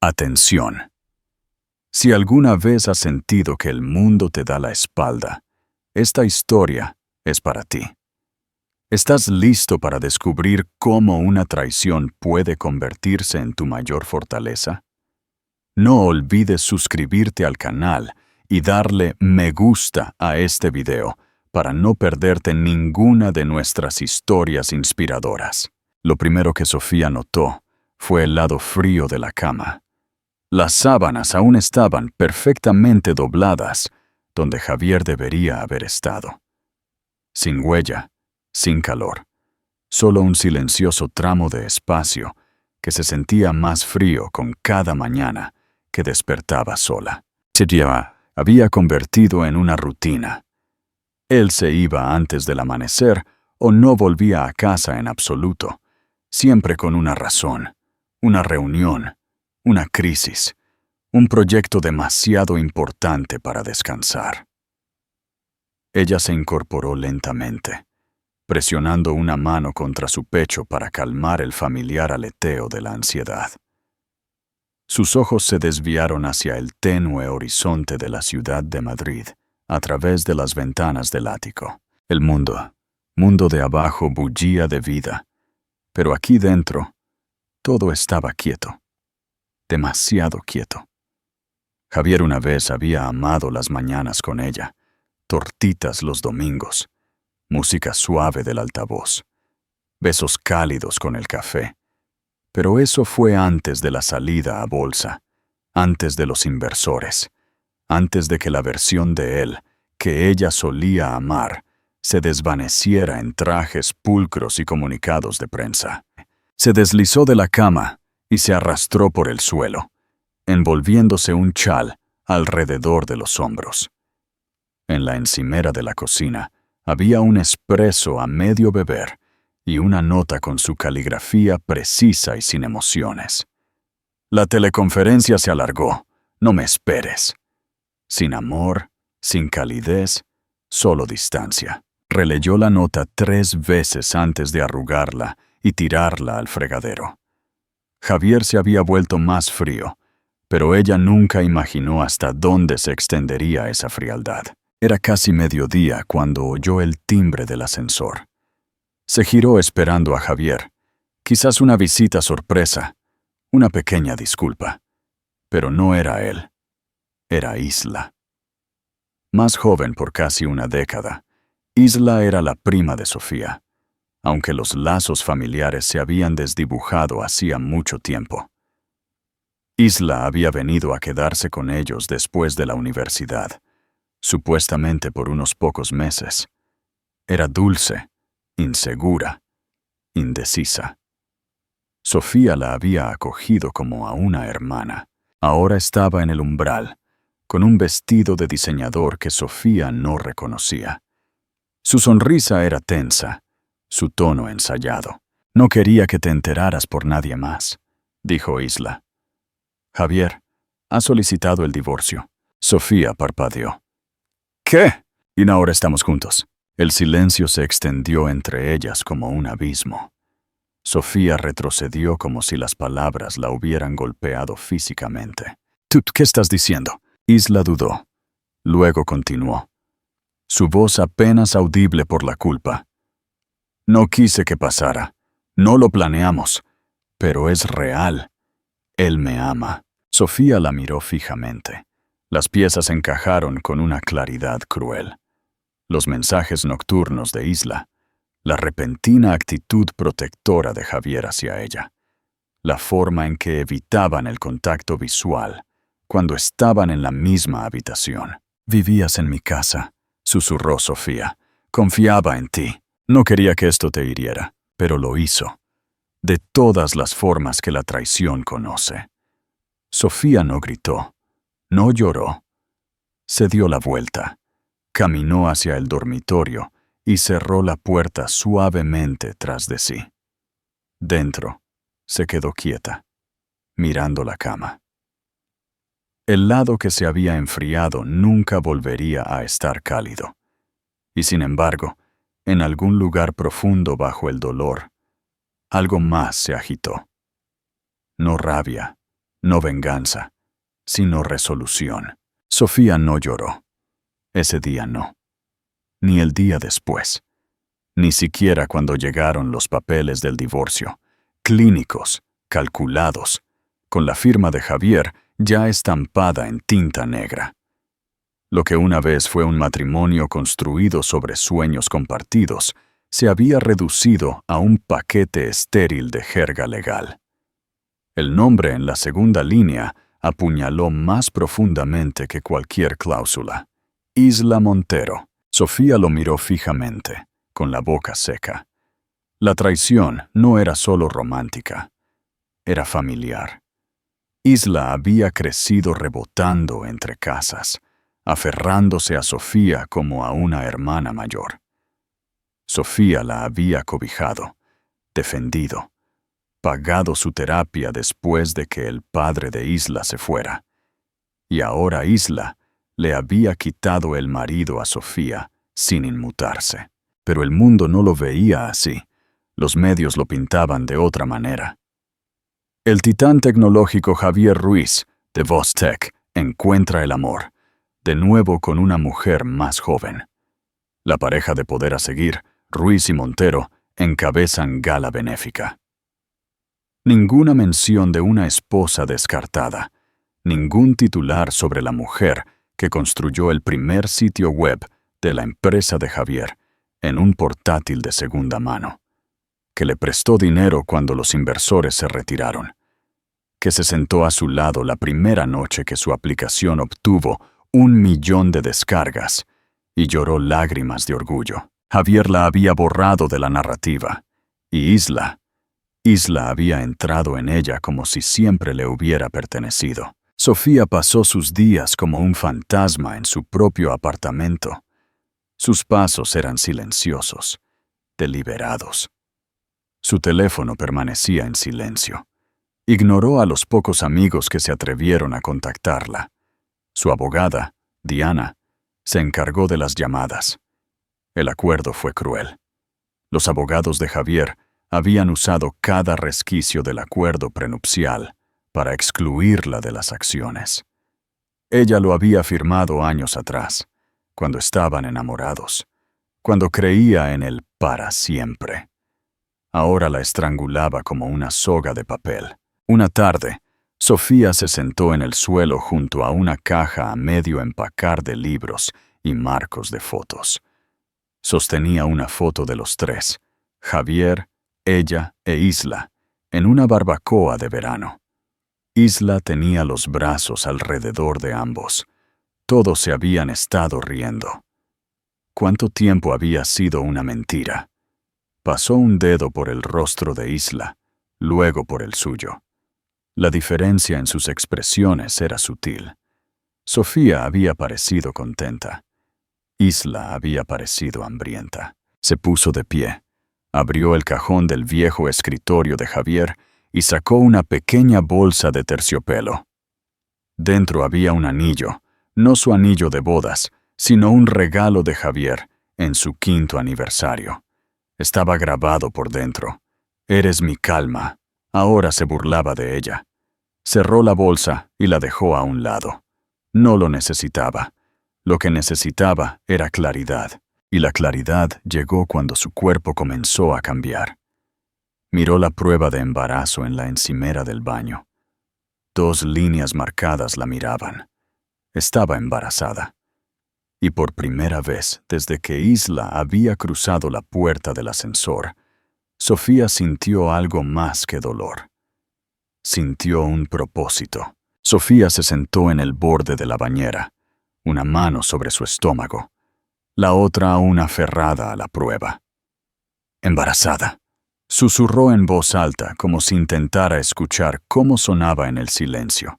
Atención. Si alguna vez has sentido que el mundo te da la espalda, esta historia es para ti. ¿Estás listo para descubrir cómo una traición puede convertirse en tu mayor fortaleza? No olvides suscribirte al canal y darle me gusta a este video para no perderte ninguna de nuestras historias inspiradoras. Lo primero que Sofía notó fue el lado frío de la cama. Las sábanas aún estaban perfectamente dobladas donde Javier debería haber estado. Sin huella, sin calor, solo un silencioso tramo de espacio que se sentía más frío con cada mañana que despertaba sola. Se había convertido en una rutina. Él se iba antes del amanecer o no volvía a casa en absoluto, siempre con una razón, una reunión, una crisis, un proyecto demasiado importante para descansar. Ella se incorporó lentamente, presionando una mano contra su pecho para calmar el familiar aleteo de la ansiedad. Sus ojos se desviaron hacia el tenue horizonte de la ciudad de Madrid, a través de las ventanas del ático. El mundo de abajo bullía de vida, pero aquí dentro, todo estaba quieto, demasiado quieto. Javier una vez había amado las mañanas con ella, tortitas los domingos, música suave del altavoz, besos cálidos con el café. Pero eso fue antes de la salida a bolsa, antes de los inversores, antes de que la versión de él, que ella solía amar, se desvaneciera en trajes pulcros y comunicados de prensa. Se deslizó de la cama y se arrastró por el suelo, envolviéndose un chal alrededor de los hombros. En la encimera de la cocina había un espresso a medio beber y una nota con su caligrafía precisa y sin emociones. La teleconferencia se alargó. No me esperes. Sin amor, sin calidez, solo distancia. Releyó la nota 3 veces antes de arrugarla y tirarla al fregadero. Javier se había vuelto más frío, pero ella nunca imaginó hasta dónde se extendería esa frialdad. Era casi mediodía cuando oyó el timbre del ascensor. Se giró esperando a Javier, quizás una visita sorpresa, una pequeña disculpa. Pero no era él, era Isla. Más joven por casi una década, Isla era la prima de Sofía, aunque los lazos familiares se habían desdibujado hacía mucho tiempo. Isla había venido a quedarse con ellos después de la universidad, supuestamente por unos pocos meses. Era dulce, insegura, indecisa. Sofía la había acogido como a una hermana. Ahora estaba en el umbral, con un vestido de diseñador que Sofía no reconocía. Su sonrisa era tensa, su tono ensayado. No quería que te enteraras por nadie más, dijo Isla. Javier, ha solicitado el divorcio. Sofía parpadeó. ¿Qué? Y ahora estamos juntos. El silencio se extendió entre ellas como un abismo. Sofía retrocedió como si las palabras la hubieran golpeado físicamente. ¿Tú qué estás diciendo? Isla dudó. Luego continuó. Su voz apenas audible por la culpa. No quise que pasara. No lo planeamos. Pero es real. Él me ama. Sofía la miró fijamente. Las piezas encajaron con una claridad cruel. Los mensajes nocturnos de Isla, la repentina actitud protectora de Javier hacia ella, la forma en que evitaban el contacto visual cuando estaban en la misma habitación. Vivías en mi casa, susurró Sofía. Confiaba en ti. No quería que esto te hiriera, pero lo hizo. De todas las formas que la traición conoce. Sofía no gritó, no lloró. Se dio la vuelta. Caminó hacia el dormitorio y cerró la puerta suavemente tras de sí. Dentro, se quedó quieta, mirando la cama. El lado que se había enfriado nunca volvería a estar cálido. Y sin embargo, en algún lugar profundo bajo el dolor, algo más se agitó. No rabia, No venganza, sino resolución. Sofía no lloró. Ese día no. Ni el día después. Ni siquiera cuando llegaron los papeles del divorcio, clínicos, calculados, con la firma de Javier ya estampada en tinta negra. Lo que una vez fue un matrimonio construido sobre sueños compartidos, se había reducido a un paquete estéril de jerga legal. El nombre en la segunda línea apuñaló más profundamente que cualquier cláusula. Isla Montero. Sofía lo miró fijamente, con la boca seca. La traición no era solo romántica, era familiar. Isla había crecido rebotando entre casas, aferrándose a Sofía como a una hermana mayor. Sofía la había cobijado, defendido, pagado su terapia después de que el padre de Isla se fuera. Y ahora Isla le había quitado el marido a Sofía sin inmutarse. Pero el mundo no lo veía así. Los medios lo pintaban de otra manera. El titán tecnológico Javier Ruiz, de Vostech, encuentra el amor, de nuevo con una mujer más joven. La pareja de poder a seguir, Ruiz y Montero, encabezan gala benéfica. Ninguna mención de una esposa descartada, ningún titular sobre la mujer que construyó el primer sitio web de la empresa de Javier en un portátil de segunda mano, que le prestó dinero cuando los inversores se retiraron, que se sentó a su lado la primera noche que su aplicación obtuvo 1 millón de descargas y lloró lágrimas de orgullo. Javier la había borrado de la narrativa, y Isla había entrado en ella como si siempre le hubiera pertenecido. Sofía pasó sus días como un fantasma en su propio apartamento. Sus pasos eran silenciosos, deliberados. Su teléfono permanecía en silencio. Ignoró a los pocos amigos que se atrevieron a contactarla. Su abogada, Diana, se encargó de las llamadas. El acuerdo fue cruel. Los abogados de Javier habían usado cada resquicio del acuerdo prenupcial para excluirla de las acciones. Ella lo había firmado años atrás, cuando estaban enamorados, cuando creía en el para siempre. Ahora la estrangulaba como una soga de papel. Una tarde, Sofía se sentó en el suelo junto a una caja a medio empacar de libros y marcos de fotos. Sostenía una foto de los tres, Javier, ella e Isla, en una barbacoa de verano. Isla tenía los brazos alrededor de ambos. Todos se habían estado riendo. ¿Cuánto tiempo había sido una mentira? Pasó un dedo por el rostro de Isla, luego por el suyo. La diferencia en sus expresiones era sutil. Sofía había parecido contenta. Isla había parecido hambrienta. Se puso de pie, abrió el cajón del viejo escritorio de Javier y sacó una pequeña bolsa de terciopelo. Dentro había un anillo, no su anillo de bodas, sino un regalo de Javier en su 5º aniversario. Estaba grabado por dentro. «Eres mi calma». Ahora se burlaba de ella. Cerró la bolsa y la dejó a un lado. No lo necesitaba. Lo que necesitaba era claridad, y la claridad llegó cuando su cuerpo comenzó a cambiar. Miró la prueba de embarazo en la encimera del baño. 2 líneas marcadas la miraban. Estaba embarazada. Y por primera vez desde que Isla había cruzado la puerta del ascensor, Sofía sintió algo más que dolor. Sintió un propósito. Sofía se sentó en el borde de la bañera, una mano sobre su estómago, la otra aún aferrada a la prueba. «Embarazada», susurró en voz alta como si intentara escuchar cómo sonaba en el silencio.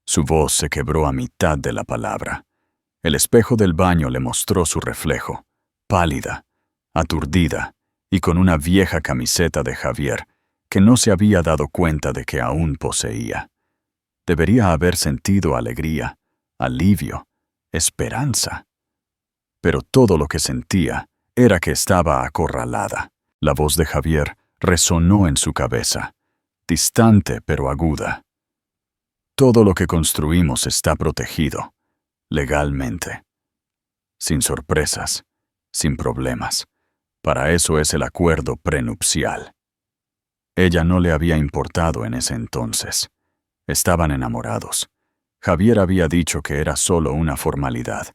Su voz se quebró a mitad de la palabra. El espejo del baño le mostró su reflejo, pálida, aturdida y con una vieja camiseta de Javier que no se había dado cuenta de que aún poseía. Debería haber sentido alegría, alivio, esperanza. Pero todo lo que sentía era que estaba acorralada. La voz de Javier resonó en su cabeza, distante pero aguda. Todo lo que construimos está protegido, legalmente, sin sorpresas, sin problemas. Para eso es el acuerdo prenupcial. Ella no le había importado en ese entonces. Estaban enamorados. Javier había dicho que era solo una formalidad,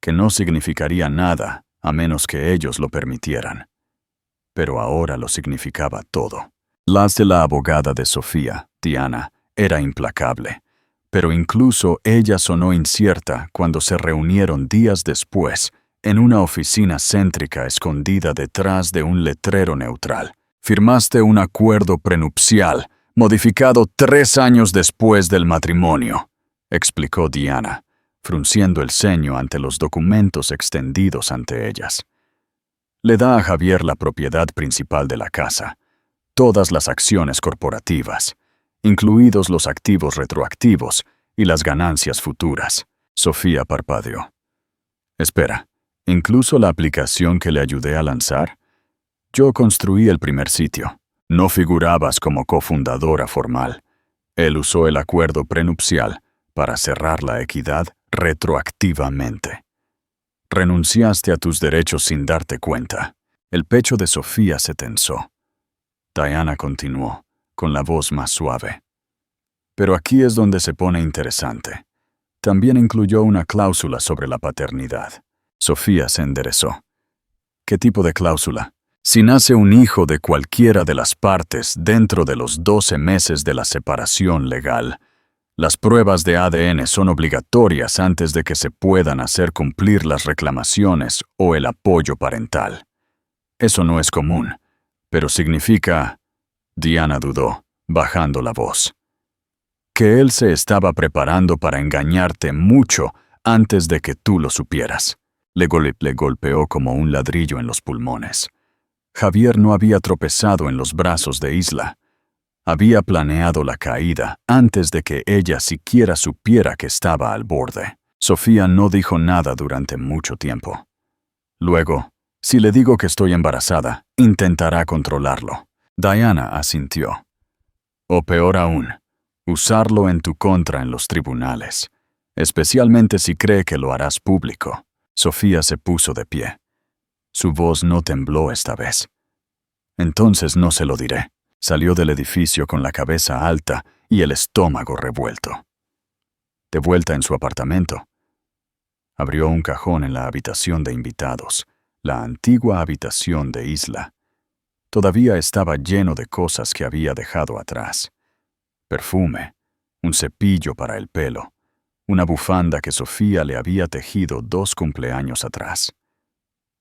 que no significaría nada a menos que ellos lo permitieran. Pero ahora lo significaba todo. Las de la abogada de Sofía, Diana, era implacable, pero incluso ella sonó incierta cuando se reunieron días después en una oficina céntrica escondida detrás de un letrero neutral. Firmaste un acuerdo prenupcial, modificado 3 años después del matrimonio, explicó Diana, frunciendo el ceño ante los documentos extendidos ante ellas. Le da a Javier la propiedad principal de la casa, todas las acciones corporativas, incluidos los activos retroactivos y las ganancias futuras. Sofía parpadeó. Espera, ¿incluso la aplicación que le ayudé a lanzar? Yo construí el primer sitio. No figurabas como cofundadora formal. Él usó el acuerdo prenupcial para cerrar la equidad retroactivamente. Renunciaste a tus derechos sin darte cuenta. El pecho de Sofía se tensó. Diana continuó, con la voz más suave. Pero aquí es donde se pone interesante. También incluyó una cláusula sobre la paternidad. Sofía se enderezó. ¿Qué tipo de cláusula? Si nace un hijo de cualquiera de las partes dentro de los 12 meses de la separación legal, las pruebas de ADN son obligatorias antes de que se puedan hacer cumplir las reclamaciones o el apoyo parental. Eso no es común, pero significa... Diana dudó, bajando la voz. Que él se estaba preparando para engañarte mucho antes de que tú lo supieras. Le golpeó como un ladrillo en los pulmones. Javier no había tropezado en los brazos de Isla. Había planeado la caída antes de que ella siquiera supiera que estaba al borde. Sofía no dijo nada durante mucho tiempo. Luego, si le digo que estoy embarazada, intentará controlarlo. Diana asintió. O peor aún, usarlo en tu contra en los tribunales, especialmente si cree que lo harás público. Sofía se puso de pie. Su voz no tembló esta vez. Entonces no se lo diré. Salió del edificio con la cabeza alta y el estómago revuelto. De vuelta en su apartamento, abrió un cajón en la habitación de invitados, la antigua habitación de Isla. Todavía estaba lleno de cosas que había dejado atrás. Perfume, un cepillo para el pelo, una bufanda que Sofía le había tejido 2 cumpleaños atrás.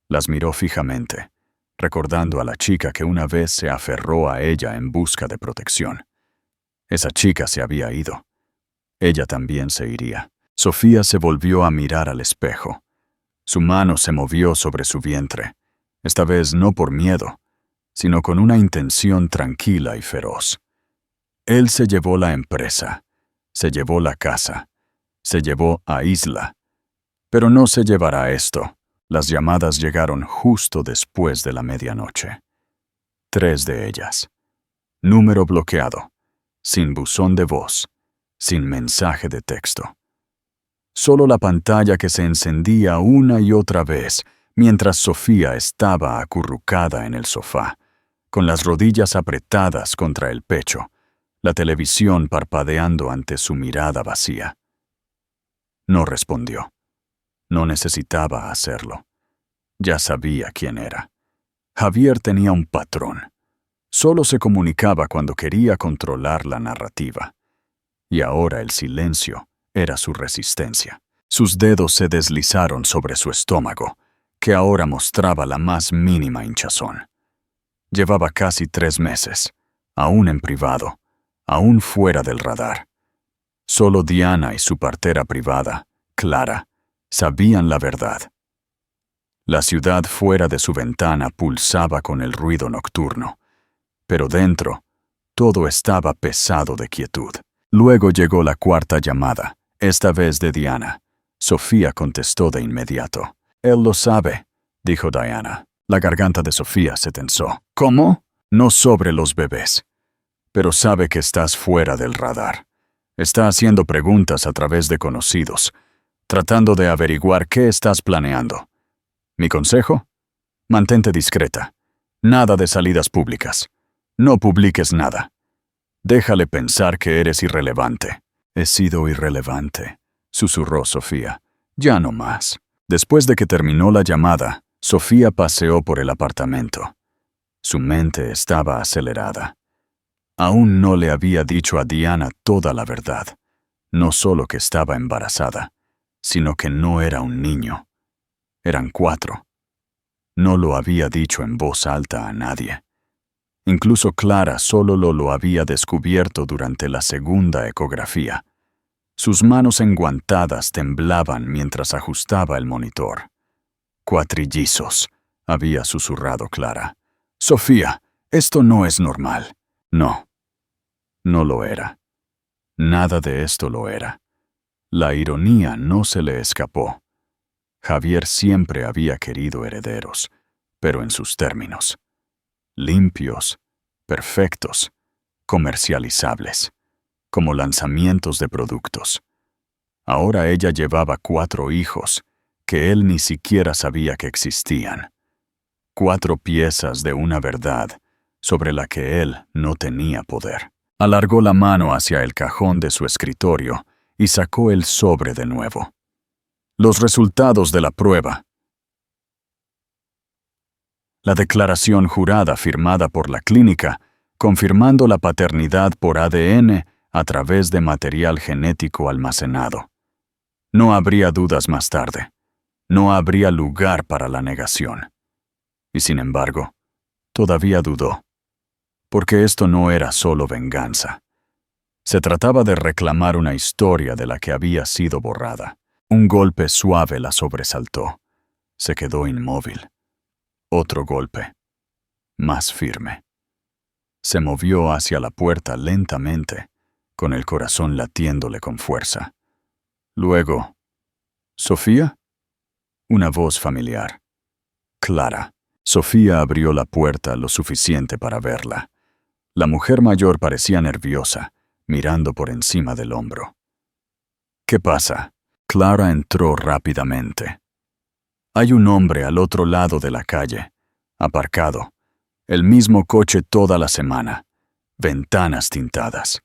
Las miró fijamente, recordando a la chica que una vez se aferró a ella en busca de protección. Esa chica se había ido. Ella también se iría. Sofía se volvió a mirar al espejo. Su mano se movió sobre su vientre, esta vez no por miedo, sino con una intención tranquila y feroz. Él se llevó la empresa, se llevó la casa, se llevó a Isla, pero no se llevará esto. Las llamadas llegaron justo después de la medianoche. 3 de ellas. Número bloqueado, sin buzón de voz, sin mensaje de texto. Solo la pantalla que se encendía una y otra vez mientras Sofía estaba acurrucada en el sofá, con las rodillas apretadas contra el pecho, la televisión parpadeando ante su mirada vacía. No respondió. No necesitaba hacerlo. Ya sabía quién era. Javier tenía un patrón. Solo se comunicaba cuando quería controlar la narrativa. Y ahora el silencio era su resistencia. Sus dedos se deslizaron sobre su estómago, que ahora mostraba la más mínima hinchazón. Llevaba casi 3 meses, aún en privado, aún fuera del radar. Solo Diana y su partera privada, Clara, sabían la verdad. La ciudad fuera de su ventana pulsaba con el ruido nocturno, pero dentro, todo estaba pesado de quietud. Luego llegó la 4ª llamada, esta vez de Diana. Sofía contestó de inmediato. Él lo sabe, dijo Diana. La garganta de Sofía se tensó. ¿Cómo? No sobre los bebés. Pero sabe que estás fuera del radar. Está haciendo preguntas a través de conocidos, tratando de averiguar qué estás planeando. ¿Mi consejo? Mantente discreta. Nada de salidas públicas. No publiques nada. Déjale pensar que eres irrelevante. He sido irrelevante, susurró Sofía. Ya no más. Después de que terminó la llamada, Sofía paseó por el apartamento. Su mente estaba acelerada. Aún no le había dicho a Diana toda la verdad. No solo que estaba embarazada, sino que no era un niño. Eran 4. No lo había dicho en voz alta a nadie. Incluso Clara solo lo había descubierto durante la segunda ecografía. Sus manos enguantadas temblaban mientras ajustaba el monitor. «Cuatrillizos», había susurrado Clara. «Sofía, esto no es normal». No, no lo era. Nada de esto lo era. La ironía no se le escapó. Javier siempre había querido herederos, pero en sus términos. Limpios, perfectos, comercializables, como lanzamientos de productos. Ahora ella llevaba 4 hijos, que él ni siquiera sabía que existían. 4 piezas de una verdad sobre la que él no tenía poder. Alargó la mano hacia el cajón de su escritorio y sacó el sobre de nuevo. Los resultados de la prueba. La declaración jurada firmada por la clínica, confirmando la paternidad por ADN a través de material genético almacenado. No habría dudas más tarde. No habría lugar para la negación. Y sin embargo, todavía dudó. Porque esto no era solo venganza. Se trataba de reclamar una historia de la que había sido borrada. Un golpe suave la sobresaltó. Se quedó inmóvil. Otro golpe. Más firme. Se movió hacia la puerta lentamente, con el corazón latiéndole con fuerza. Luego, ¿Sofía? Una voz familiar. Clara. Sofía abrió la puerta lo suficiente para verla. La mujer mayor parecía nerviosa, mirando por encima del hombro. ¿Qué pasa? Clara entró rápidamente. Hay un hombre al otro lado de la calle, aparcado. El mismo coche toda la semana. Ventanas tintadas.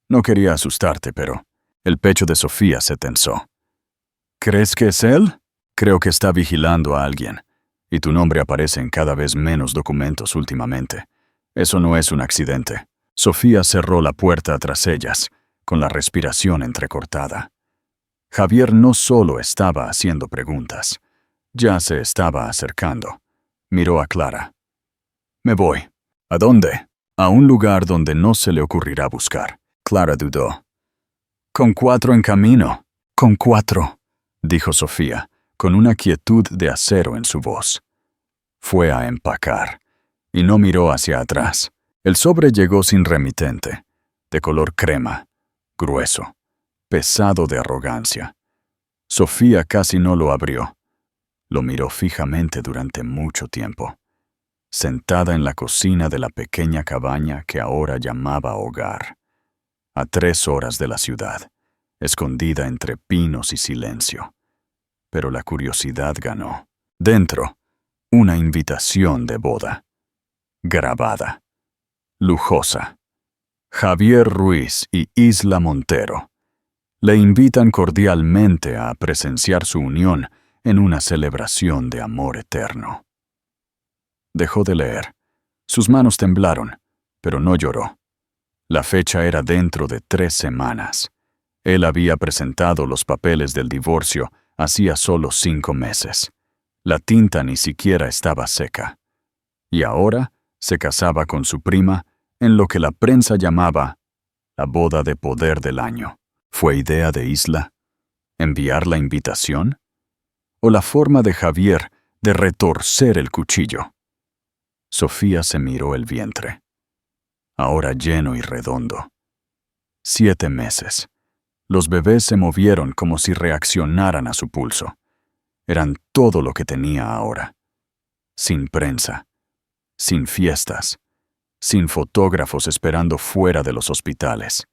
No quería asustarte, pero el pecho de Sofía se tensó. ¿Crees que es él? Creo que está vigilando a alguien, y tu nombre aparece en cada vez menos documentos últimamente. Eso no es un accidente. Sofía cerró la puerta tras ellas, con la respiración entrecortada. Javier no solo estaba haciendo preguntas, ya se estaba acercando. Miró a Clara. Me voy. ¿A dónde? A un lugar donde no se le ocurrirá buscar. Clara dudó. Con 4 en camino. Con 4, dijo Sofía, con una quietud de acero en su voz. Fue a empacar, y no miró hacia atrás. El sobre llegó sin remitente, de color crema, grueso, pesado de arrogancia. Sofía casi no lo abrió. Lo miró fijamente durante mucho tiempo, sentada en la cocina de la pequeña cabaña que ahora llamaba hogar, a 3 horas de la ciudad, escondida entre pinos y silencio. Pero la curiosidad ganó. Dentro, una invitación de boda, grabada, lujosa. Javier Ruiz y Isla Montero le invitan cordialmente a presenciar su unión en una celebración de amor eterno. Dejó de leer. Sus manos temblaron, pero no lloró. La fecha era dentro de 3 semanas. Él había presentado los papeles del divorcio hacía solo 5 meses. La tinta ni siquiera estaba seca. Y ahora se casaba con su prima en lo que la prensa llamaba la boda de poder del año. ¿Fue idea de Isla enviar la invitación? ¿O la forma de Javier de retorcer el cuchillo? Sofía se miró el vientre, ahora lleno y redondo. 7 meses. Los bebés se movieron como si reaccionaran a su pulso. Eran todo lo que tenía ahora. Sin prensa, sin fiestas, sin fotógrafos esperando fuera de los hospitales.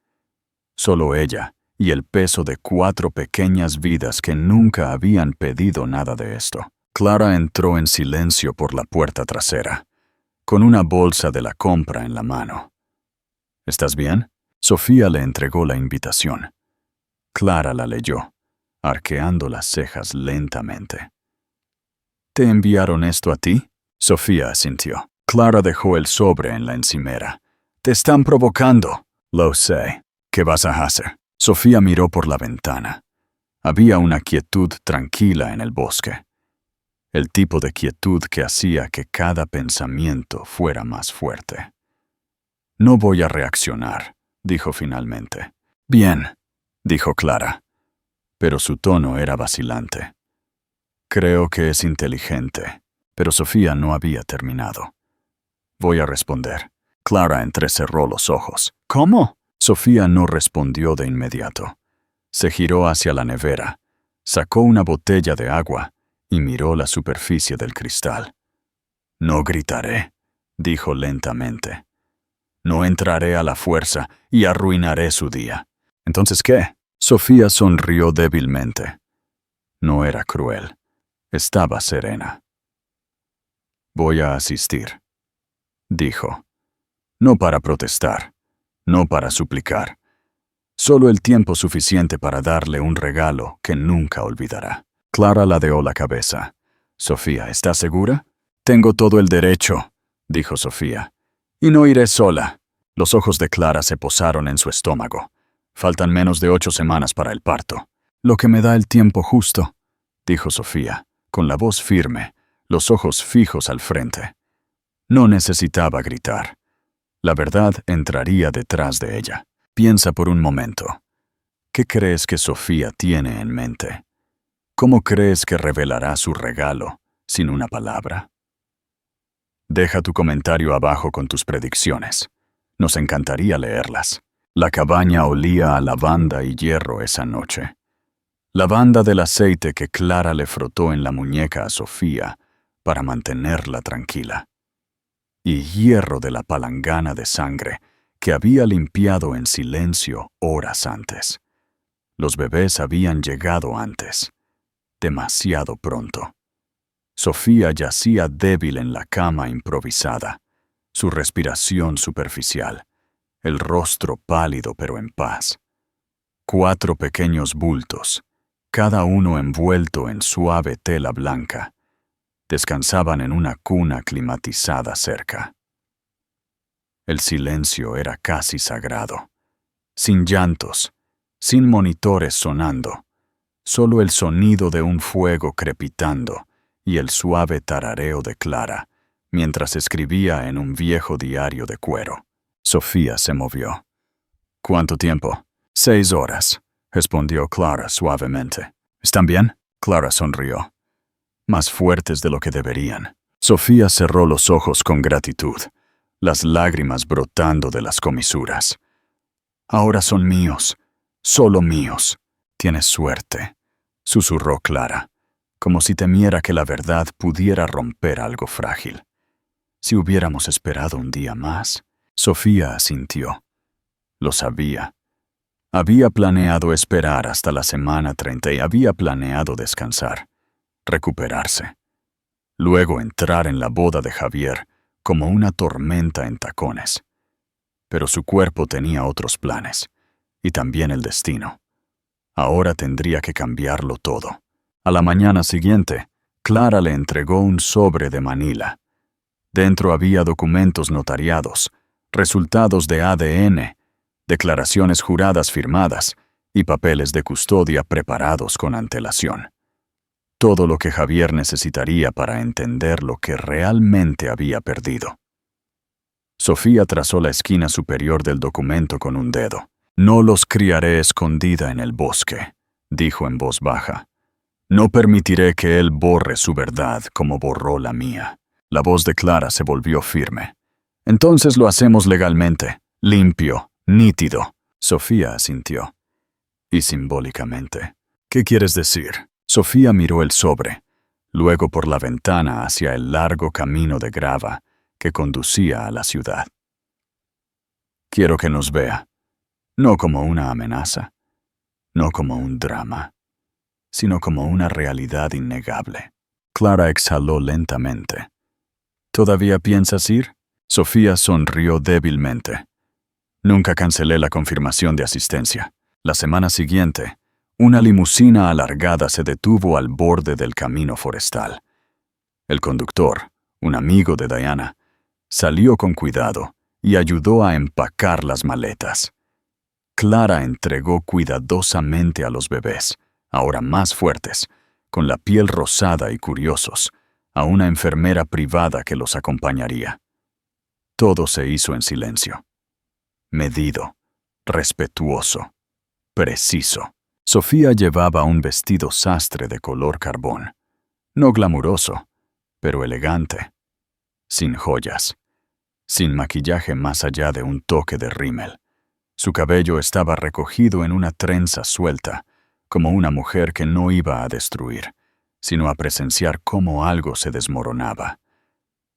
Solo ella y el peso de 4 pequeñas vidas que nunca habían pedido nada de esto. Clara entró en silencio por la puerta trasera, con una bolsa de la compra en la mano. ¿Estás bien? Sofía le entregó la invitación. Clara la leyó, arqueando las cejas lentamente. ¿Te enviaron esto a ti? Sofía asintió. Clara dejó el sobre en la encimera. «Te están provocando». «Lo sé. ¿Qué vas a hacer?» Sofía miró por la ventana. Había una quietud tranquila en el bosque. El tipo de quietud que hacía que cada pensamiento fuera más fuerte. «No voy a reaccionar», dijo finalmente. «Bien», dijo Clara, pero su tono era vacilante. «Creo que es inteligente», pero Sofía no había terminado. «Voy a responder». Clara entrecerró los ojos. «¿Cómo?» Sofía no respondió de inmediato. Se giró hacia la nevera, sacó una botella de agua y miró la superficie del cristal. «No gritaré», dijo lentamente. «No entraré a la fuerza y arruinaré su día». «¿Entonces qué?» Sofía sonrió débilmente. No era cruel. Estaba serena. «Voy a asistir», dijo. No para protestar, no para suplicar. Solo el tiempo suficiente para darle un regalo que nunca olvidará. Clara ladeó la cabeza. «Sofía, ¿estás segura?» «Tengo todo el derecho», dijo Sofía. «Y no iré sola». Los ojos de Clara se posaron en su estómago. «Faltan menos de 8 semanas para el parto». «Lo que me da el tiempo justo», dijo Sofía, con la voz firme, los ojos fijos al frente. No necesitaba gritar. La verdad entraría detrás de ella. Piensa por un momento. ¿Qué crees que Sofía tiene en mente? ¿Cómo crees que revelará su regalo sin una palabra? Deja tu comentario abajo con tus predicciones. Nos encantaría leerlas. La cabaña olía a lavanda y hierro esa noche. Lavanda del aceite que Clara le frotó en la muñeca a Sofía para mantenerla tranquila. Y hierro de la palangana de sangre que había limpiado en silencio horas antes. Los bebés habían llegado antes, demasiado pronto. Sofía yacía débil en la cama improvisada, su respiración superficial, el rostro pálido pero en paz. 4 pequeños bultos, cada uno envuelto en suave tela blanca, descansaban en una cuna climatizada cerca. El silencio era casi sagrado. Sin llantos, sin monitores sonando, solo el sonido de un fuego crepitando y el suave tarareo de Clara, mientras escribía en un viejo diario de cuero. Sofía se movió. «¿Cuánto tiempo?» 6 horas, respondió Clara suavemente. ¿Están bien?» Clara sonrió. Más fuertes de lo que deberían. Sofía cerró los ojos con gratitud, las lágrimas brotando de las comisuras. «Ahora son míos, solo míos». «Tienes suerte», susurró Clara, como si temiera que la verdad pudiera romper algo frágil. «Si hubiéramos esperado un día más». Sofía asintió. Lo sabía. Había planeado esperar hasta la semana 30 y había planeado descansar, recuperarse. Luego entrar en la boda de Javier como una tormenta en tacones. Pero su cuerpo tenía otros planes, y también el destino. Ahora tendría que cambiarlo todo. A la mañana siguiente, Clara le entregó un sobre de Manila. Dentro había documentos notariados, resultados de ADN, declaraciones juradas firmadas y papeles de custodia preparados con antelación. Todo lo que Javier necesitaría para entender lo que realmente había perdido. Sofía trazó la esquina superior del documento con un dedo. «No los criaré escondida en el bosque», dijo en voz baja. «No permitiré que él borre su verdad como borró la mía». La voz de Clara se volvió firme. «Entonces lo hacemos legalmente, limpio, nítido». Sofía asintió. «Y simbólicamente». «¿Qué quieres decir?» Sofía miró el sobre, luego por la ventana hacia el largo camino de grava que conducía a la ciudad. «Quiero que nos vea. No como una amenaza, no como un drama, sino como una realidad innegable. Clara exhaló lentamente. ¿Todavía piensas ir? Sofía sonrió débilmente. Nunca cancelé la confirmación de asistencia. La semana siguiente, una limusina alargada se detuvo al borde del camino forestal. El conductor, un amigo de Diana, salió con cuidado y ayudó a empacar las maletas. Clara entregó cuidadosamente a los bebés, ahora más fuertes, con la piel rosada y curiosos, a una enfermera privada que los acompañaría. Todo se hizo en silencio. Medido, respetuoso, preciso. Sofía llevaba un vestido sastre de color carbón, no glamuroso, pero elegante, sin joyas, sin maquillaje más allá de un toque de rímel. Su cabello estaba recogido en una trenza suelta, como una mujer que no iba a destruir, sino a presenciar cómo algo se desmoronaba.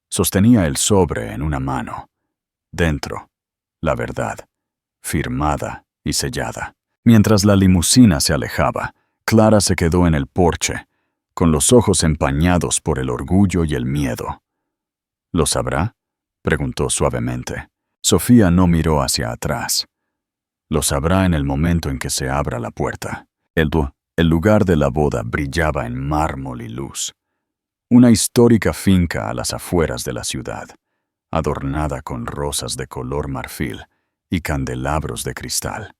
Sostenía el sobre en una mano. Dentro, la verdad, firmada y sellada. Mientras la limusina se alejaba, Clara se quedó en el porche, con los ojos empañados por el orgullo y el miedo. ¿Lo sabrá?, preguntó suavemente. Sofía no miró hacia atrás. Lo sabrá en el momento en que se abra la puerta. El lugar de la boda brillaba en mármol y luz. Una histórica finca a las afueras de la ciudad, adornada con rosas de color marfil y candelabros de cristal.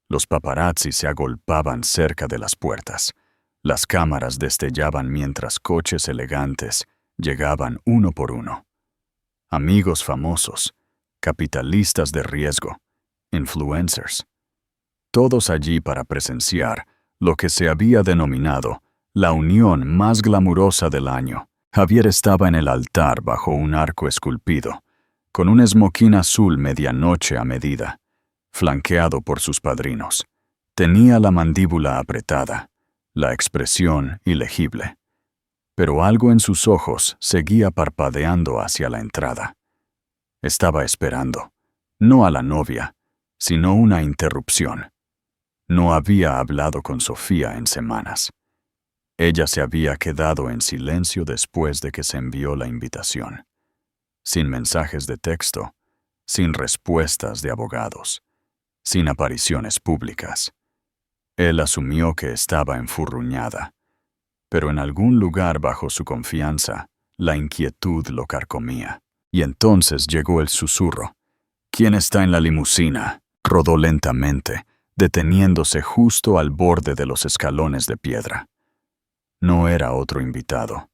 Los paparazzi se agolpaban cerca de las puertas. Las cámaras destellaban mientras coches elegantes llegaban uno por uno. Amigos famosos, capitalistas de riesgo, influencers. Todos allí para presenciar lo que se había denominado la unión más glamurosa del año. Javier estaba en el altar bajo un arco esculpido, con un esmoquín azul medianoche a medida, flanqueado por sus padrinos. Tenía la mandíbula apretada, la expresión ilegible. Pero algo en sus ojos seguía parpadeando hacia la entrada. Estaba esperando, no a la novia, sino una interrupción. No había hablado con Sofía en semanas. Ella se había quedado en silencio después de que se envió la invitación. Sin mensajes de texto, sin respuestas de abogados, sin apariciones públicas. Él asumió que estaba enfurruñada, pero en algún lugar bajo su confianza, la inquietud lo carcomía. Y entonces llegó el susurro. ¿Quién está en la limusina? Rodó lentamente, deteniéndose justo al borde de los escalones de piedra. No era otro invitado.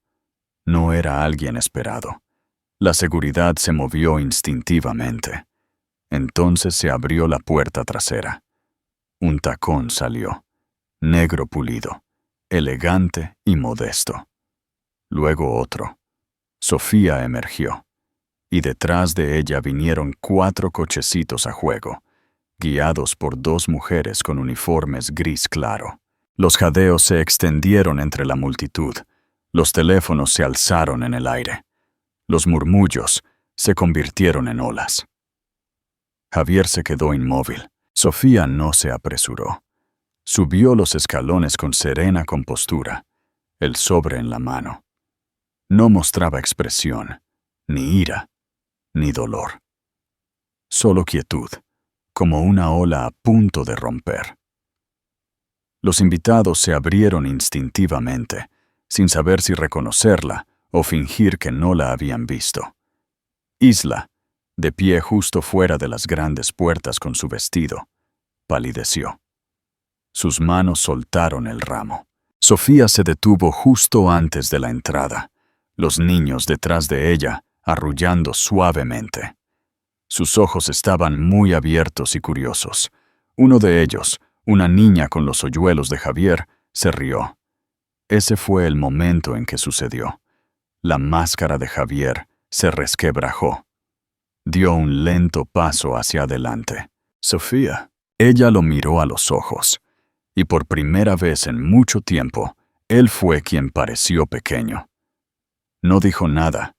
No era alguien esperado. La seguridad se movió instintivamente. Entonces se abrió la puerta trasera. Un tacón salió, negro pulido, elegante y modesto. Luego otro. Sofía emergió, y detrás de ella vinieron 4 cochecitos a juego, guiados por 2 mujeres con uniformes gris claro. Los jadeos se extendieron entre la multitud, los teléfonos se alzaron en el aire. Los murmullos se convirtieron en olas. Javier se quedó inmóvil. Sofía no se apresuró. Subió los escalones con serena compostura, el sobre en la mano. No mostraba expresión, ni ira, ni dolor. Solo quietud, como una ola a punto de romper. Los invitados se abrieron instintivamente, sin saber si reconocerla o fingir que no la habían visto. Isla, de pie justo fuera de las grandes puertas con su vestido, palideció. Sus manos soltaron el ramo. Sofía se detuvo justo antes de la entrada, los niños detrás de ella, arrullando suavemente. Sus ojos estaban muy abiertos y curiosos. Uno de ellos, una niña con los hoyuelos de Javier, se rió. Ese fue el momento en que sucedió. La máscara de Javier se resquebrajó. Dio un lento paso hacia adelante. Sofía. Ella lo miró a los ojos, y por primera vez en mucho tiempo, él fue quien pareció pequeño. No dijo nada,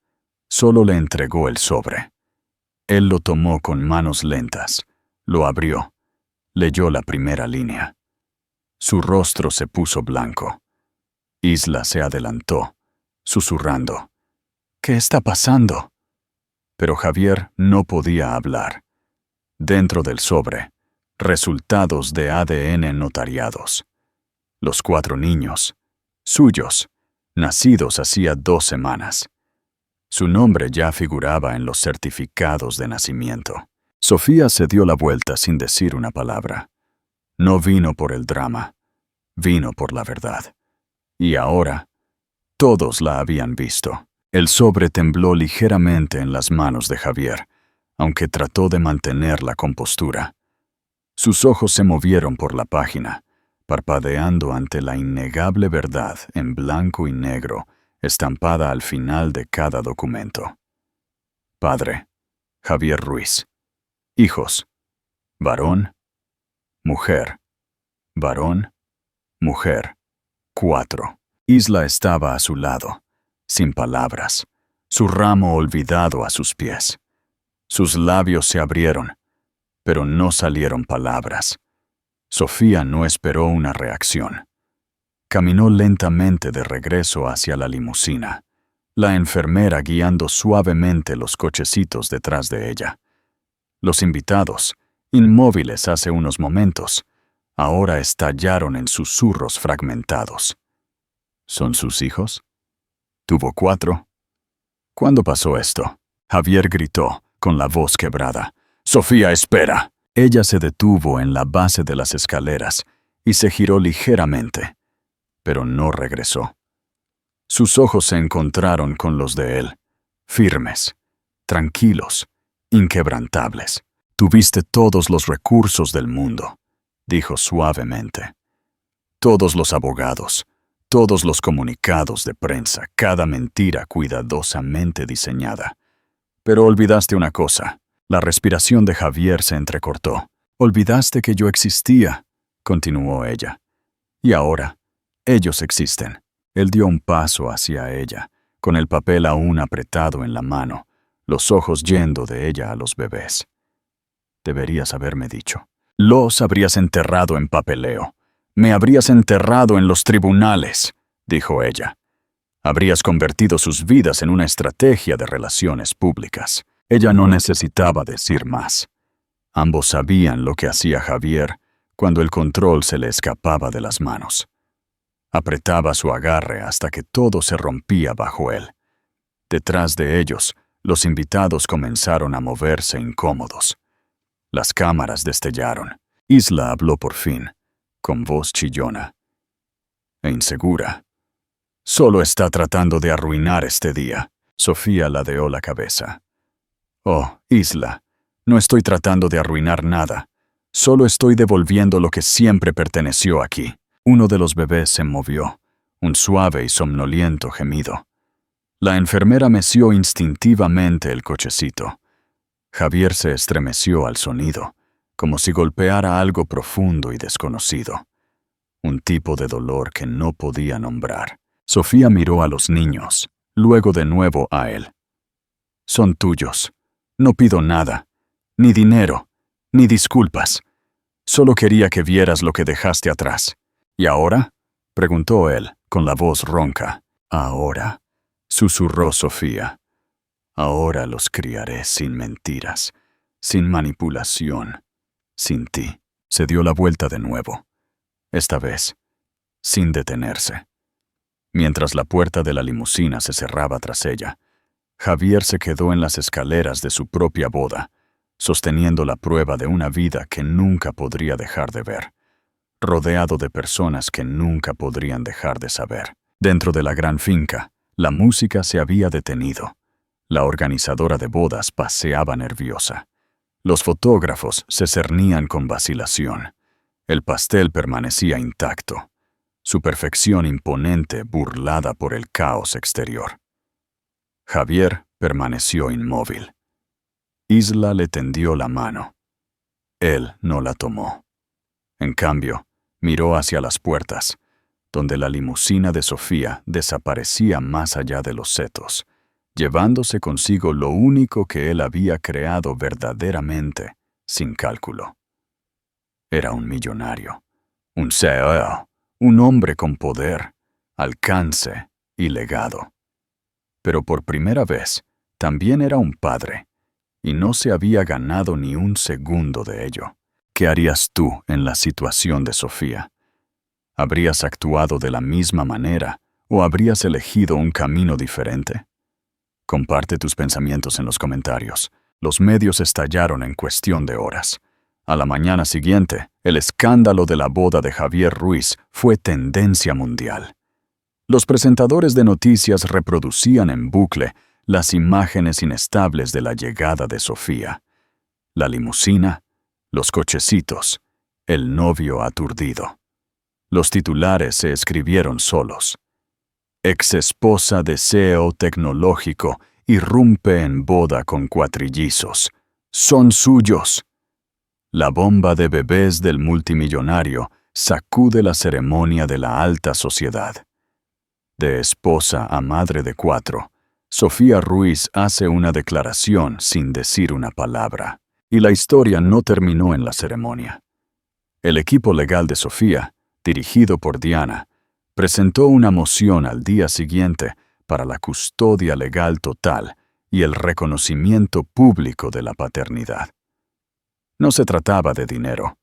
solo le entregó el sobre. Él lo tomó con manos lentas, lo abrió, Leyó la primera línea. Su rostro se puso blanco. Isla se adelantó, susurrando. «¿Qué está pasando?» Pero Javier no podía hablar. Dentro del sobre, resultados de ADN notariados. Los 4 niños, suyos, nacidos hacía 2 semanas. Su nombre ya figuraba en los certificados de nacimiento. Sofía se dio la vuelta sin decir una palabra. No vino por el drama, vino por la verdad. Y ahora, todos la habían visto. El sobre tembló ligeramente en las manos de Javier, aunque trató de mantener la compostura. Sus ojos se movieron por la página, parpadeando ante la innegable verdad en blanco y negro, estampada al final de cada documento. Padre, Javier Ruiz. Hijos, varón, mujer, varón, mujer, 4. Isla estaba a su lado, sin palabras, su ramo olvidado a sus pies. Sus labios se abrieron, pero no salieron palabras. Sofía no esperó una reacción. Caminó lentamente de regreso hacia la limusina, la enfermera guiando suavemente los cochecitos detrás de ella. Los invitados, inmóviles hace unos momentos, ahora estallaron en susurros fragmentados. ¿Son sus hijos? ¿Tuvo 4? ¿Cuándo pasó esto? Javier gritó, con la voz quebrada. «Sofía, espera». Ella se detuvo en la base de las escaleras y se giró ligeramente, pero no regresó. Sus ojos se encontraron con los de él, firmes, tranquilos, inquebrantables. «Tuviste todos los recursos del mundo», dijo suavemente. «Todos los abogados, todos los comunicados de prensa, cada mentira cuidadosamente diseñada. Pero olvidaste una cosa». La respiración de Javier se entrecortó. «Olvidaste que yo existía», continuó ella. «Y ahora, ellos existen». Él dio un paso hacia ella, con el papel aún apretado en la mano, los ojos yendo de ella a los bebés. «Deberías haberme dicho. Los habrías enterrado en papeleo. Me habrías enterrado en los tribunales», dijo ella. «Habrías convertido sus vidas en una estrategia de relaciones públicas». Ella no necesitaba decir más. Ambos sabían lo que hacía Javier cuando el control se le escapaba de las manos. Apretaba su agarre hasta que todo se rompía bajo él. Detrás de ellos, los invitados comenzaron a moverse incómodos. Las cámaras destellaron. Isla habló por fin, con voz chillona e insegura. «Solo está tratando de arruinar este día». Sofía ladeó la cabeza. «Oh, Isla, no estoy tratando de arruinar nada. Solo estoy devolviendo lo que siempre perteneció aquí». Uno de los bebés se movió, un suave y somnoliento gemido. La enfermera meció instintivamente el cochecito. Javier se estremeció al sonido, como si golpeara algo profundo y desconocido. Un tipo de dolor que no podía nombrar. Sofía miró a los niños, luego de nuevo a él. «Son tuyos. No pido nada, ni dinero, ni disculpas. Solo quería que vieras lo que dejaste atrás». «¿Y ahora?», preguntó él, con la voz ronca. «Ahora», susurró Sofía. «Ahora los criaré sin mentiras, sin manipulación, sin ti». Se dio la vuelta de nuevo, esta vez, sin detenerse. Mientras la puerta de la limusina se cerraba tras ella, Javier se quedó en las escaleras de su propia boda, sosteniendo la prueba de una vida que nunca podría dejar de ver, rodeado de personas que nunca podrían dejar de saber. Dentro de la gran finca, la música se había detenido. La organizadora de bodas paseaba nerviosa. Los fotógrafos se cernían con vacilación. El pastel permanecía intacto, su perfección imponente burlada por el caos exterior. Javier permaneció inmóvil. Isla le tendió la mano. Él no la tomó. En cambio, miró hacia las puertas, donde la limusina de Sofía desaparecía más allá de los setos, llevándose consigo lo único que él había creado verdaderamente, sin cálculo. era un millonario, un CEO, un hombre con poder, alcance y legado. Pero por primera vez, también era un padre, y no se había ganado ni un segundo de ello. ¿Qué harías tú en la situación de Sofía? ¿Habrías actuado de la misma manera o habrías elegido un camino diferente? Comparte tus pensamientos en los comentarios. Los medios estallaron en cuestión de horas. A la mañana siguiente, el escándalo de la boda de Javier Ruiz fue tendencia mundial. Los presentadores de noticias reproducían en bucle las imágenes inestables de la llegada de Sofía. La limusina, los cochecitos, el novio aturdido. Los titulares se escribieron solos. Ex-esposa de CEO tecnológico irrumpe en boda con cuatrillizos. ¡Son suyos! La bomba de bebés del multimillonario sacude la ceremonia de la alta sociedad. De esposa a madre de 4, Sofía Ruiz hace una declaración sin decir una palabra. Y la historia no terminó en la ceremonia. El equipo legal de Sofía, dirigido por Diana, presentó una moción al día siguiente para la custodia legal total y el reconocimiento público de la paternidad. No se trataba de dinero,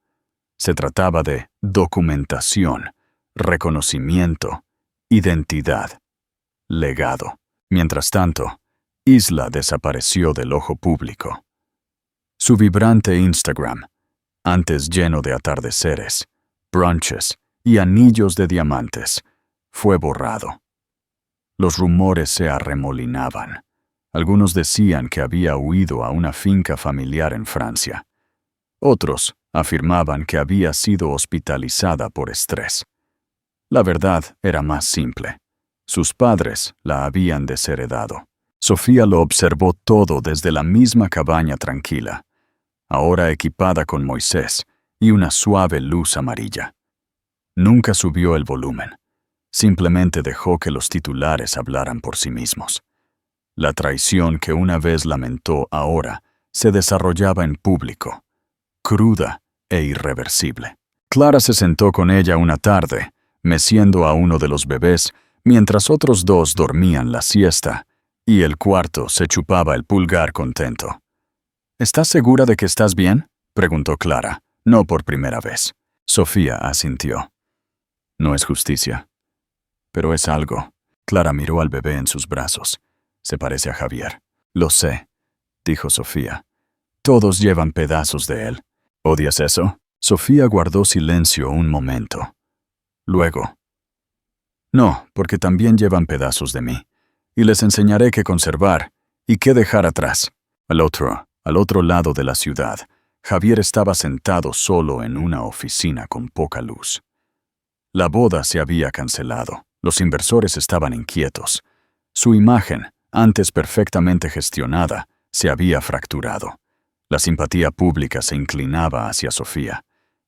se trataba de documentación, reconocimiento, identidad, legado. Mientras tanto, Isla desapareció del ojo público. Su vibrante Instagram, antes lleno de atardeceres, brunches y anillos de diamantes, fue borrado. Los rumores se arremolinaban. Algunos decían que había huido a una finca familiar en Francia. Otros afirmaban que había sido hospitalizada por estrés. La verdad era más simple. Sus padres la habían desheredado. Sofía lo observó todo desde la misma cabaña tranquila, ahora equipada con Moisés y una suave luz amarilla. Nunca subió el volumen. Simplemente dejó que los titulares hablaran por sí mismos. La traición que una vez lamentó ahora se desarrollaba en público, cruda e irreversible. Clara se sentó con ella una tarde, meciendo a uno de los bebés, mientras otros 2 dormían la siesta, y el cuarto se chupaba el pulgar contento. ¿Estás segura de que estás bien?, preguntó Clara, no por primera vez. Sofía asintió. No es justicia, pero es algo. Clara miró al bebé en sus brazos. Se parece a Javier. Lo sé, dijo Sofía. Todos llevan pedazos de él. ¿Odias eso? Sofía guardó silencio un momento. Luego. No, porque también llevan pedazos de mí. Y les enseñaré qué conservar y qué dejar atrás. Al otro lado de la ciudad, Javier estaba sentado solo en una oficina con poca luz. La boda se había cancelado. Los inversores estaban inquietos. Su imagen, antes perfectamente gestionada, se había fracturado. La simpatía pública se inclinaba hacia Sofía.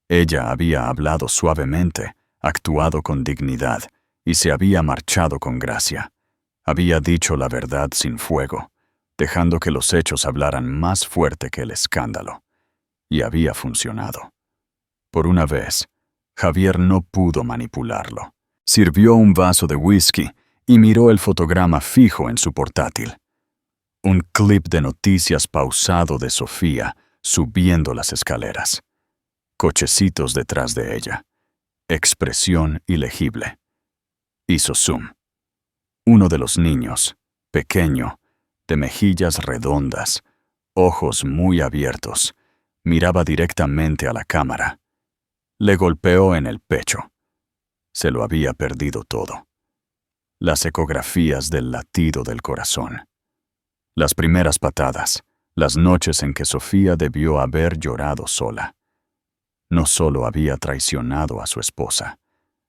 Ella había hablado suavemente, actuado con dignidad, y se había marchado con gracia. Había dicho la verdad sin fuego, dejando que los hechos hablaran más fuerte que el escándalo. Y había funcionado. Por una vez, Javier no pudo manipularlo. Sirvió un vaso de whisky y miró el fotograma fijo en su portátil. Un clip de noticias pausado de Sofía subiendo las escaleras. Cochecitos detrás de ella. Expresión ilegible. Hizo zoom. Uno de los niños, pequeño, de mejillas redondas, ojos muy abiertos, miraba directamente a la cámara. Le golpeó en el pecho. Se lo había perdido todo. Las ecografías del latido del corazón. Las primeras patadas, las noches en que Sofía debió haber llorado sola. No solo había traicionado a su esposa,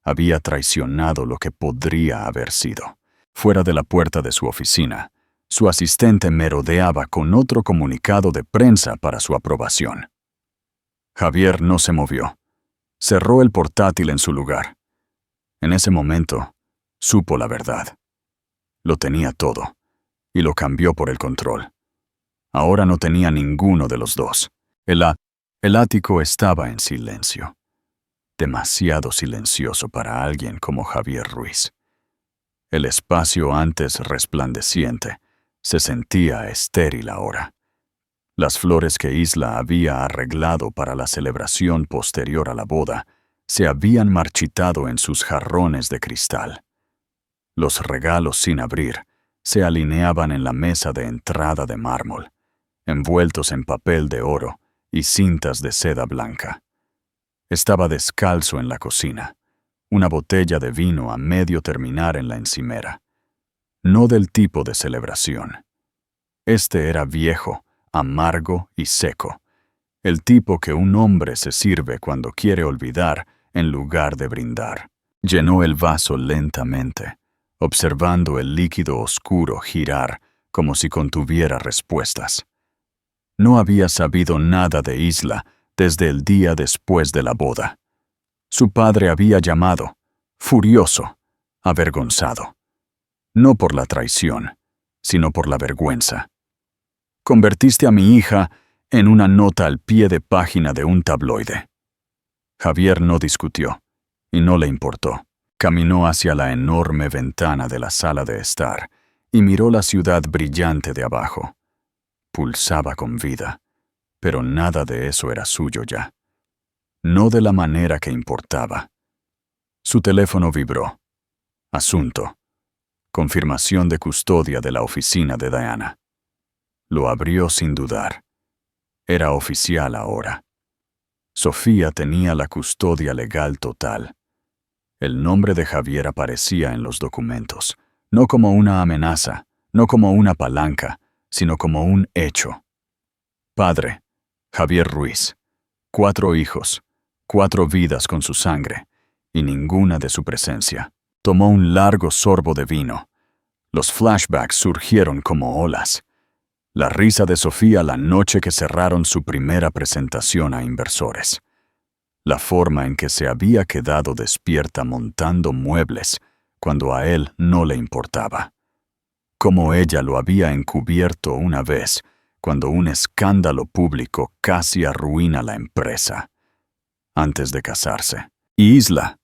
había traicionado lo que podría haber sido. Fuera de la puerta de su oficina, su asistente merodeaba con otro comunicado de prensa para su aprobación. Javier no se movió. Cerró el portátil en su lugar. En ese momento, supo la verdad. Lo tenía todo, y lo cambió por el control. Ahora no tenía ninguno de los dos. El ático estaba en silencio, demasiado silencioso para alguien como Javier Ruiz. El espacio antes resplandeciente se sentía estéril ahora. Las flores que Isla había arreglado para la celebración posterior a la boda se habían marchitado en sus jarrones de cristal. Los regalos sin abrir se alineaban en la mesa de entrada de mármol, envueltos en papel de oro y cintas de seda blanca. Estaba descalzo en la cocina, una botella de vino a medio terminar en la encimera. No del tipo de celebración. Este era viejo, amargo y seco, el tipo que un hombre se sirve cuando quiere olvidar en lugar de brindar. Llenó el vaso lentamente, observando el líquido oscuro girar como si contuviera respuestas. No había sabido nada de Isla desde el día después de la boda. Su padre había llamado, furioso, avergonzado. No por la traición, sino por la vergüenza. Convertiste a mi hija en una nota al pie de página de un tabloide. Javier no discutió, y no le importó. Caminó hacia la enorme ventana de la sala de estar y miró la ciudad brillante de abajo. Pulsaba con vida, pero nada de eso era suyo ya. No de la manera que importaba. Su teléfono vibró. Asunto. Confirmación de custodia de la oficina de Diana. Lo abrió sin dudar. Era oficial ahora. Sofía tenía la custodia legal total. El nombre de Javier aparecía en los documentos, no como una amenaza, no como una palanca, sino como un hecho. Padre, Javier Ruiz. 4 hijos, 4 vidas con su sangre, y ninguna de su presencia. Tomó un largo sorbo de vino. Los flashbacks surgieron como olas. La risa de Sofía la noche que cerraron su primera presentación a inversores. La forma en que se había quedado despierta montando muebles cuando a él no le importaba. Cómo ella lo había encubierto una vez cuando un escándalo público casi arruina la empresa. Antes de casarse. Y Isla.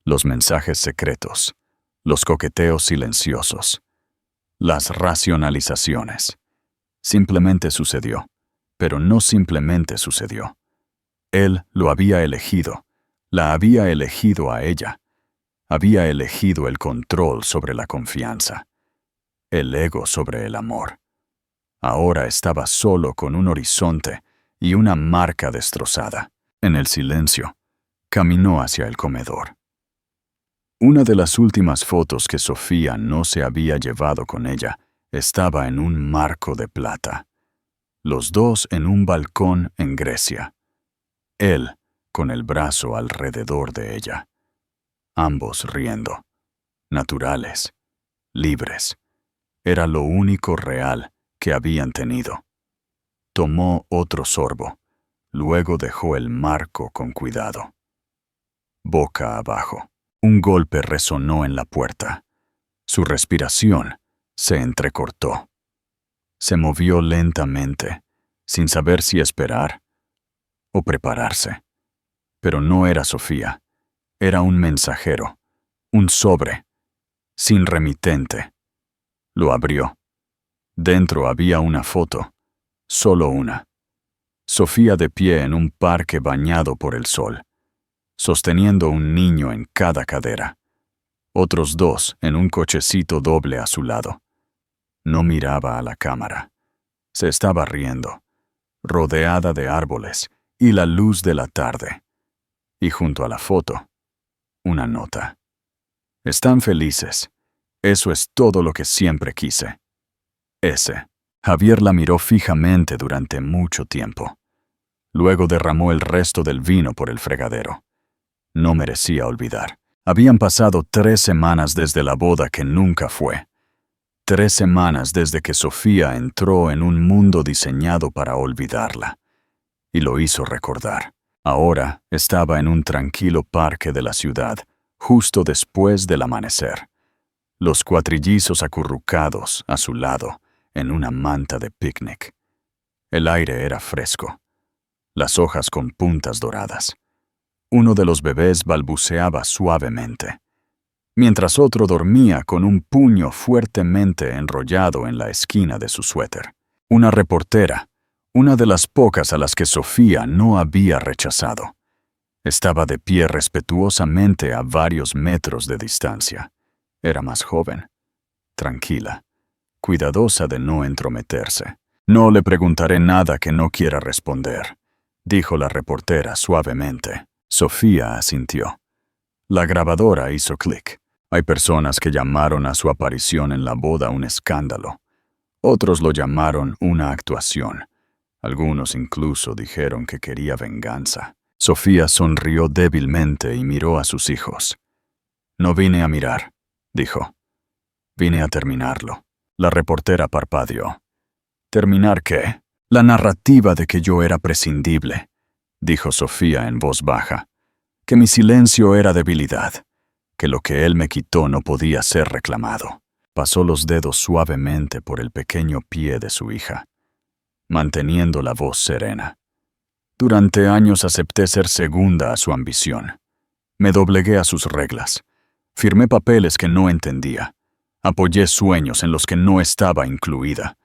Los mensajes secretos. Los coqueteos silenciosos. Las racionalizaciones. Simplemente sucedió, pero no simplemente sucedió. Él lo había elegido, la había elegido a ella. Había elegido el control sobre la confianza, el ego sobre el amor. Ahora estaba solo con un horizonte y una marca destrozada. En el silencio, caminó hacia el comedor. Una de las últimas fotos que Sofía no se había llevado con ella estaba en un marco de plata. Los dos en un balcón en Grecia. Él con el brazo alrededor de ella. Ambos riendo. Naturales. Libres. Era lo único real que habían tenido. Tomó otro sorbo. Luego dejó el marco con cuidado. Boca abajo. Un golpe resonó en la puerta. Su respiración se entrecortó. Se movió lentamente, sin saber si esperar o prepararse. Pero no era Sofía. Era un mensajero, un sobre, sin remitente. Lo abrió. Dentro había una foto, solo una. Sofía de pie en un parque bañado por el sol, sosteniendo un niño en cada cadera. Otros 2 en un cochecito doble a su lado. No miraba a la cámara. Se estaba riendo, rodeada de árboles y la luz de la tarde. Y junto a la foto, una nota. Están felices. Eso es todo lo que siempre quise. S. Javier la miró fijamente durante mucho tiempo. Luego derramó el resto del vino por el fregadero. No merecía olvidar. Habían pasado 3 semanas desde la boda que nunca fue. 3 semanas desde que Sofía entró en un mundo diseñado para olvidarla. Y lo hizo recordar. Ahora estaba en un tranquilo parque de la ciudad, justo después del amanecer. Los cuatrillizos acurrucados a su lado, en una manta de picnic. El aire era fresco. las hojas con puntas doradas. Uno de los bebés balbuceaba suavemente, mientras otro dormía con un puño fuertemente enrollado en la esquina de su suéter. Una reportera, una de las pocas a las que Sofía no había rechazado, estaba de pie respetuosamente a varios metros de distancia. Era más joven, tranquila, cuidadosa de no entrometerse. «No le preguntaré nada que no quiera responder», dijo la reportera suavemente. Sofía asintió. La grabadora hizo clic. Hay personas que llamaron a su aparición en la boda un escándalo. Otros lo llamaron una actuación. Algunos incluso dijeron que quería venganza. Sofía sonrió débilmente y miró a sus hijos. «No vine a mirar», dijo. «Vine a terminarlo». La reportera parpadeó. «¿Terminar qué?» «La narrativa de que yo era prescindible», dijo Sofía en voz baja. «Que mi silencio era debilidad, que lo que él me quitó no podía ser reclamado». Pasó los dedos suavemente por el pequeño pie de su hija, manteniendo la voz serena. «Durante años acepté ser segunda a su ambición. Me doblegué a sus reglas. Firmé papeles que no entendía. Apoyé sueños en los que no estaba incluida.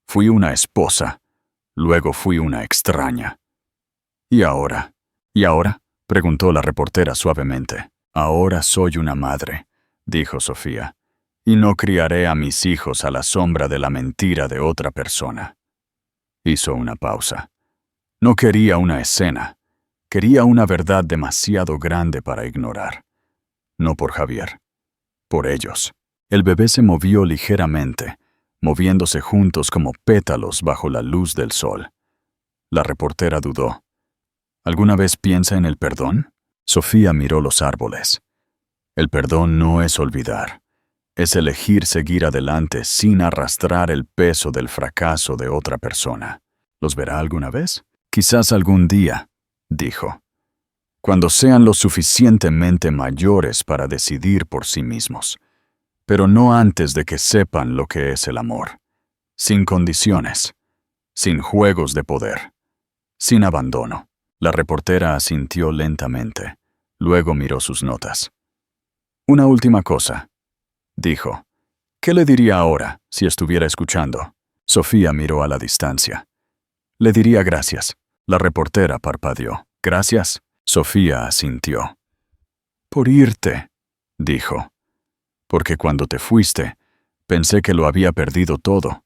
Fui una esposa. Luego fui una extraña». «¿Y ahora?» «¿Y ahora?», preguntó la reportera suavemente. «Ahora soy una madre», dijo Sofía, «y no criaré a mis hijos a la sombra de la mentira de otra persona». Hizo una pausa. No quería una escena. Quería una verdad demasiado grande para ignorar. No por Javier. Por ellos. El bebé se movió ligeramente, moviéndose juntos como pétalos bajo la luz del sol. La reportera dudó. «¿Alguna vez piensa en el perdón?» Sofía miró los árboles. «El perdón no es olvidar. Es elegir seguir adelante sin arrastrar el peso del fracaso de otra persona». «¿Los verá alguna vez?» «Quizás algún día», dijo. «Cuando sean lo suficientemente mayores para decidir por sí mismos. Pero no antes de que sepan lo que es el amor. Sin condiciones. Sin juegos de poder. Sin abandono». La reportera asintió lentamente. Luego miró sus notas. «Una última cosa», dijo. «¿Qué le diría ahora si estuviera escuchando?» Sofía miró a la distancia. «Le diría gracias». La reportera parpadeó. «¿Gracias?» Sofía asintió. «Por irte», dijo. «Porque cuando te fuiste, pensé que lo había perdido todo.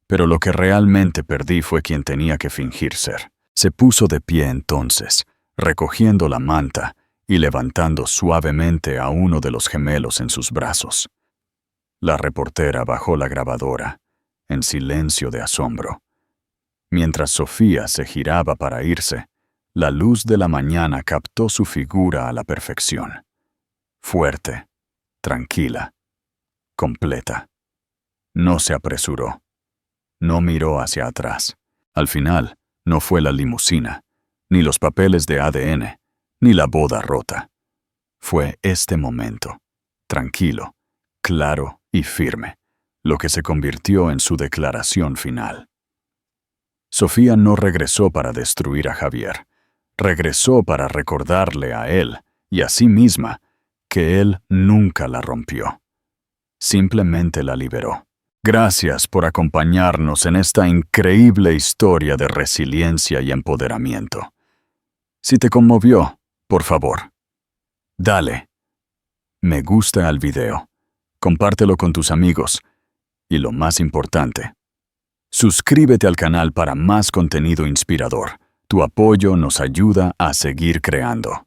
Pero lo que realmente perdí fue quien tenía que fingir ser». Se puso de pie entonces, recogiendo la manta y levantando suavemente a uno de los gemelos en sus brazos. La reportera bajó la grabadora, en silencio de asombro. Mientras Sofía se giraba para irse, la luz de la mañana captó su figura a la perfección. Fuerte, tranquila, completa. No se apresuró. No miró hacia atrás. Al final, no fue la limusina, ni los papeles de ADN, ni la boda rota. Fue este momento, tranquilo, claro y firme, lo que se convirtió en su declaración final. Sofía no regresó para destruir a Javier. Regresó para recordarle a él y a sí misma que él nunca la rompió. Simplemente la liberó. Gracias por acompañarnos en esta increíble historia de resiliencia y empoderamiento. Si te conmovió, por favor, dale me gusta al video, compártelo con tus amigos y lo más importante, suscríbete al canal para más contenido inspirador. Tu apoyo nos ayuda a seguir creando.